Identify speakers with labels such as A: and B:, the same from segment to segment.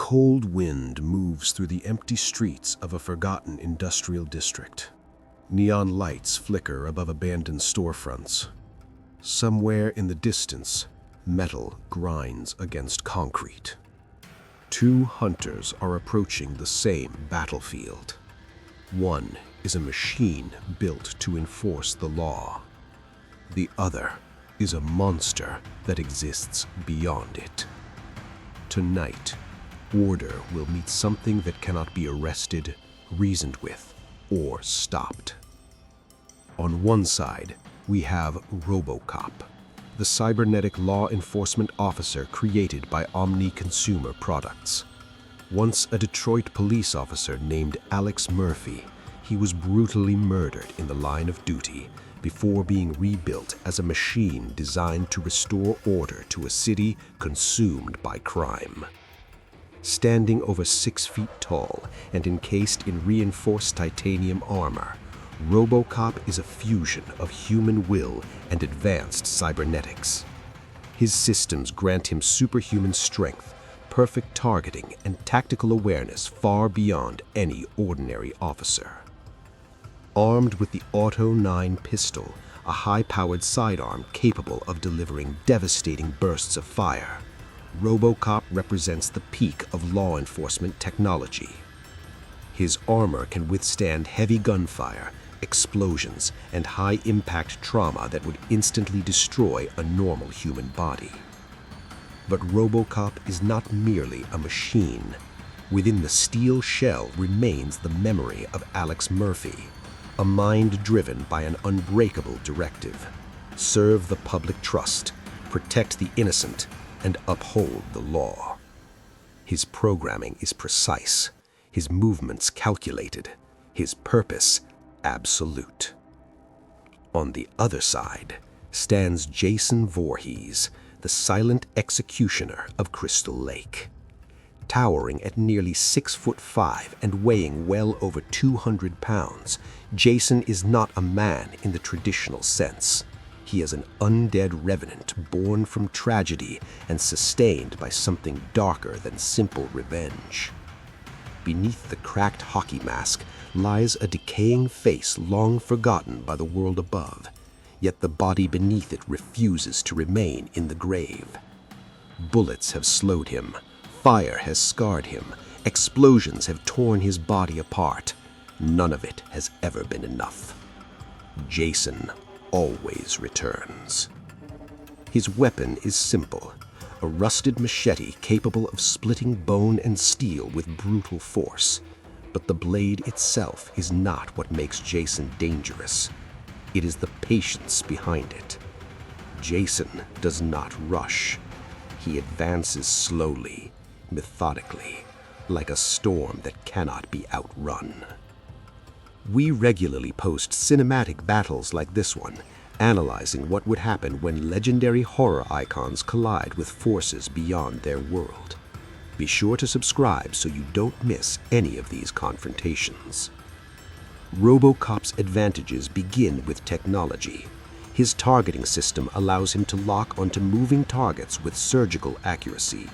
A: cold wind moves through the empty streets of a forgotten industrial district. Neon lights flicker above abandoned storefronts. Somewhere in the distance, metal grinds against concrete. Two hunters are approaching the same battlefield. One is a machine built to enforce the law. The other is a monster that exists beyond it. Tonight, order will meet something that cannot be arrested, reasoned with, or stopped. On one side, we have RoboCop, the cybernetic law enforcement officer created by Omni Consumer Products. Once a Detroit police officer named Alex Murphy, he was brutally murdered in the line of duty before being rebuilt as a machine designed to restore order to a city consumed by crime. Standing over 6 feet tall and encased in reinforced titanium armor, RoboCop is a fusion of human will and advanced cybernetics. His systems grant him superhuman strength, perfect targeting, and tactical awareness far beyond any ordinary officer. Armed with the Auto 9 pistol, a high-powered sidearm capable of delivering devastating bursts of fire, RoboCop represents the peak of law enforcement technology. His armor can withstand heavy gunfire, explosions, and high-impact trauma that would instantly destroy a normal human body. But RoboCop is not merely a machine. Within the steel shell remains the memory of Alex Murphy, a mind driven by an unbreakable directive: serve the public trust, protect the innocent, and uphold the law. His programming is precise, his movements calculated, his purpose absolute. On the other side stands Jason Voorhees, the silent executioner of Crystal Lake. Towering at nearly 6'5" and weighing well over 200 pounds, Jason is not a man in the traditional sense. He is an undead revenant born from tragedy and sustained by something darker than simple revenge. Beneath the cracked hockey mask lies a decaying face long forgotten by the world above, yet the body beneath it refuses to remain in the grave. Bullets have slowed him, fire has scarred him, explosions have torn his body apart. None of it has ever been enough. Jason always returns. His weapon is simple: a rusted machete capable of splitting bone and steel with brutal force. But the blade itself is not what makes Jason dangerous. It is the patience behind it. Jason does not rush. He advances slowly, methodically, like a storm that cannot be outrun. We regularly post cinematic battles like this one, analyzing what would happen when legendary horror icons collide with forces beyond their world. Be sure to subscribe so you don't miss any of these confrontations. RoboCop's advantages begin with technology. His targeting system allows him to lock onto moving targets with surgical accuracy.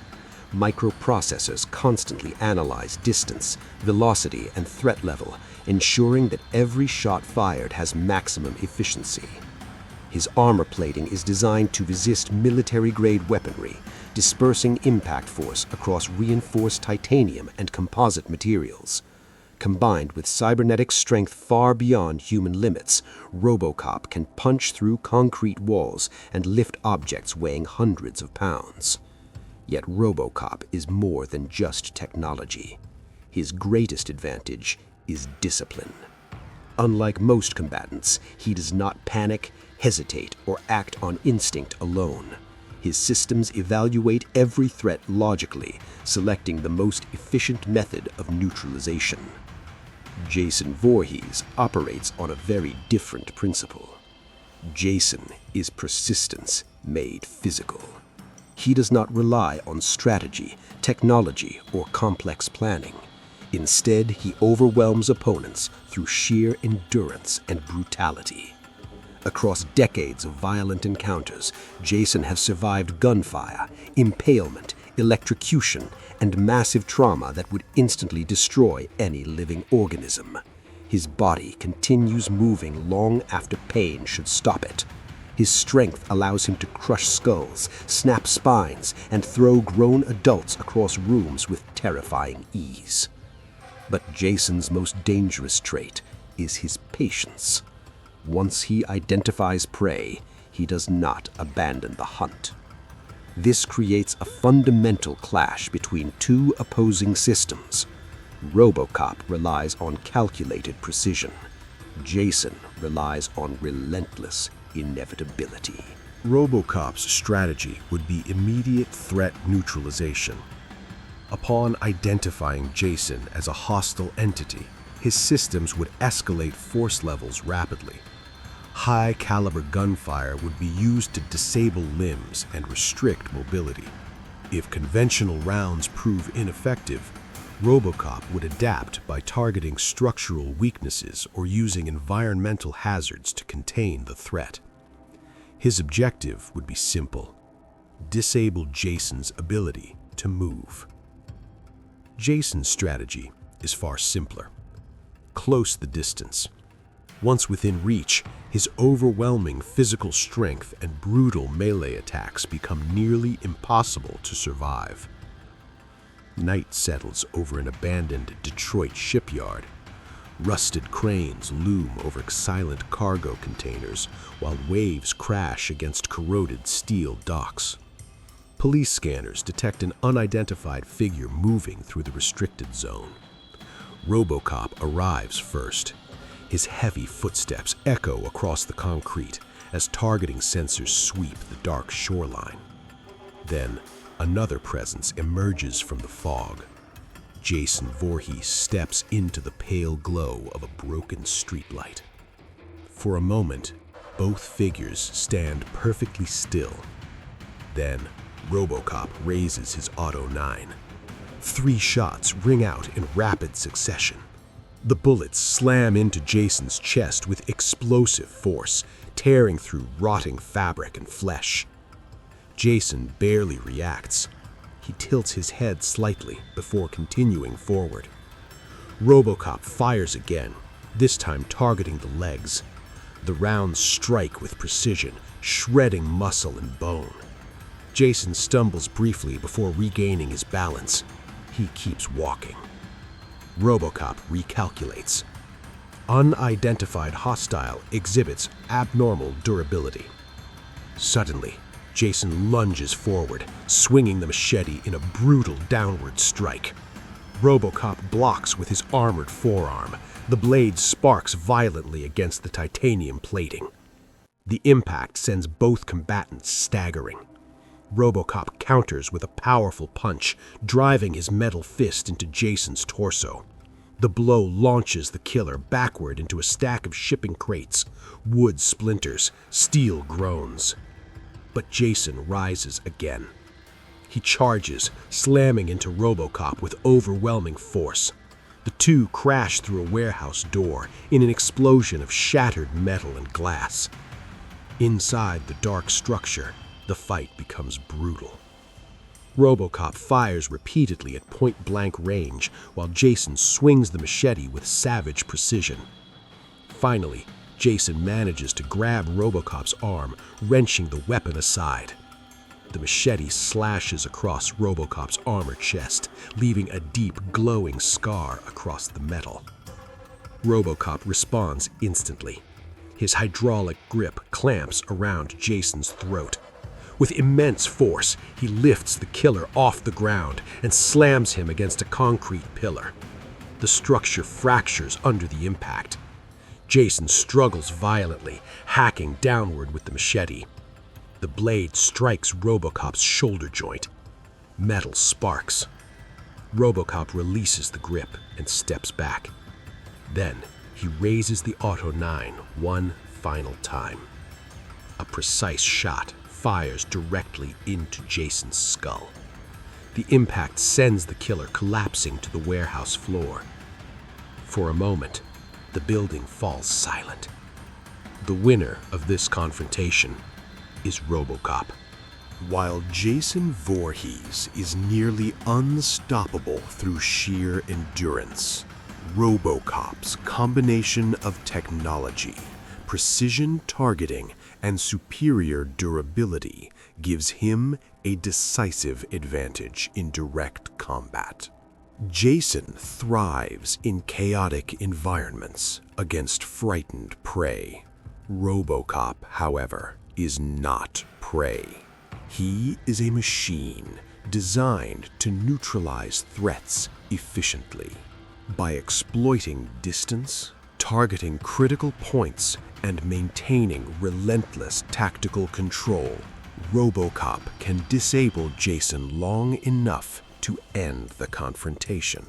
A: Microprocessors constantly analyze distance, velocity, and threat level, ensuring that every shot fired has maximum efficiency. His armor plating is designed to resist military-grade weaponry, dispersing impact force across reinforced titanium and composite materials. Combined with cybernetic strength far beyond human limits, RoboCop can punch through concrete walls and lift objects weighing hundreds of pounds. Yet RoboCop is more than just technology. His greatest advantage is discipline. Unlike most combatants, he does not panic, hesitate, or act on instinct alone. His systems evaluate every threat logically, selecting the most efficient method of neutralization. Jason Voorhees operates on a very different principle. Jason is persistence made physical. He does not rely on strategy, technology, or complex planning. Instead, he overwhelms opponents through sheer endurance and brutality. Across decades of violent encounters, Jason has survived gunfire, impalement,
B: electrocution, and massive trauma that would instantly destroy any living organism. His body continues moving long after pain should stop it. His strength allows him to crush skulls, snap spines, and throw grown adults across rooms with terrifying ease. But Jason's most dangerous trait is his patience. Once he identifies prey, he does not abandon the hunt. This creates a fundamental clash between two opposing systems. RoboCop relies on calculated precision. Jason relies on relentless inevitability.
A: RoboCop's strategy would be immediate threat neutralization. Upon identifying Jason as a hostile entity, his systems would escalate force levels rapidly. High-caliber gunfire would be used to disable limbs and restrict mobility. If conventional rounds prove ineffective, RoboCop would adapt by targeting structural weaknesses or using environmental hazards to contain the threat. His objective would be simple: disable Jason's ability to move. Jason's strategy is far simpler. Close the distance. Once within reach, his overwhelming physical strength and brutal melee attacks become nearly impossible to survive. Night settles over an abandoned Detroit shipyard. Rusted cranes loom over silent cargo containers while waves crash against corroded steel docks. Police scanners detect an unidentified figure moving through the restricted zone. RoboCop arrives first. His heavy footsteps echo across the concrete as targeting sensors sweep the dark shoreline. Then, another presence emerges from the fog. Jason Voorhees steps into the pale glow of a broken streetlight. For a moment, both figures stand perfectly still. Then, RoboCop raises his Auto 9. 3 shots ring out in rapid succession. The bullets slam into Jason's chest with explosive force, tearing through rotting fabric and flesh. Jason barely reacts. He tilts his head slightly before continuing forward. RoboCop fires again, this time targeting the legs. The rounds strike with precision, shredding muscle and bone. Jason stumbles briefly before regaining his balance. He keeps walking. RoboCop recalculates. Unidentified hostile exhibits abnormal durability. Suddenly, Jason lunges forward, swinging the machete in a brutal downward strike. RoboCop blocks with his armored forearm. The blade sparks violently against the titanium plating. The impact sends both combatants staggering. RoboCop counters with a powerful punch, driving his metal fist into Jason's torso. The blow launches the killer backward into a stack of shipping crates. Wood splinters, steel groans. But Jason rises again. He charges, slamming into RoboCop with overwhelming force. The two crash through a warehouse door in an explosion of shattered metal and glass. Inside the dark structure, the fight becomes brutal. RoboCop fires repeatedly at point-blank range while Jason swings the machete with savage precision. Finally, Jason manages to grab RoboCop's arm, wrenching the weapon aside. The machete slashes across RoboCop's armored chest, leaving a deep, glowing scar across the metal. RoboCop responds instantly. His hydraulic grip clamps around Jason's throat. With immense force, he lifts the killer off the ground and slams him against a concrete pillar. The structure fractures under the impact. Jason struggles violently, hacking downward with the machete. The blade strikes RoboCop's shoulder joint. Metal sparks. RoboCop releases the grip and steps back. Then, he raises the Auto 9 one final time. A precise shot fires directly into Jason's skull. The impact sends the killer collapsing to the warehouse floor. For a moment, the building falls silent. The winner of this confrontation is RoboCop. While Jason Voorhees is nearly unstoppable through sheer endurance, RoboCop's combination of technology, precision targeting, and superior durability gives him a decisive advantage in direct combat. Jason thrives in chaotic environments against frightened prey. RoboCop, however, is not prey. He is a machine designed to neutralize threats efficiently. By exploiting distance, targeting critical points, and maintaining relentless tactical control, RoboCop can disable Jason long enough to end the confrontation.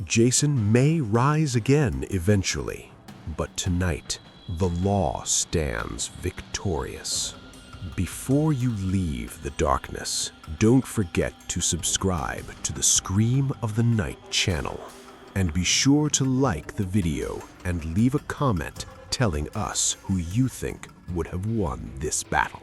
A: Jason may rise again eventually, but tonight, the law stands victorious. Before you leave the darkness, don't forget to subscribe to the Scream of the Night channel. And be sure to like the video and leave a comment telling us who you think would have won this battle.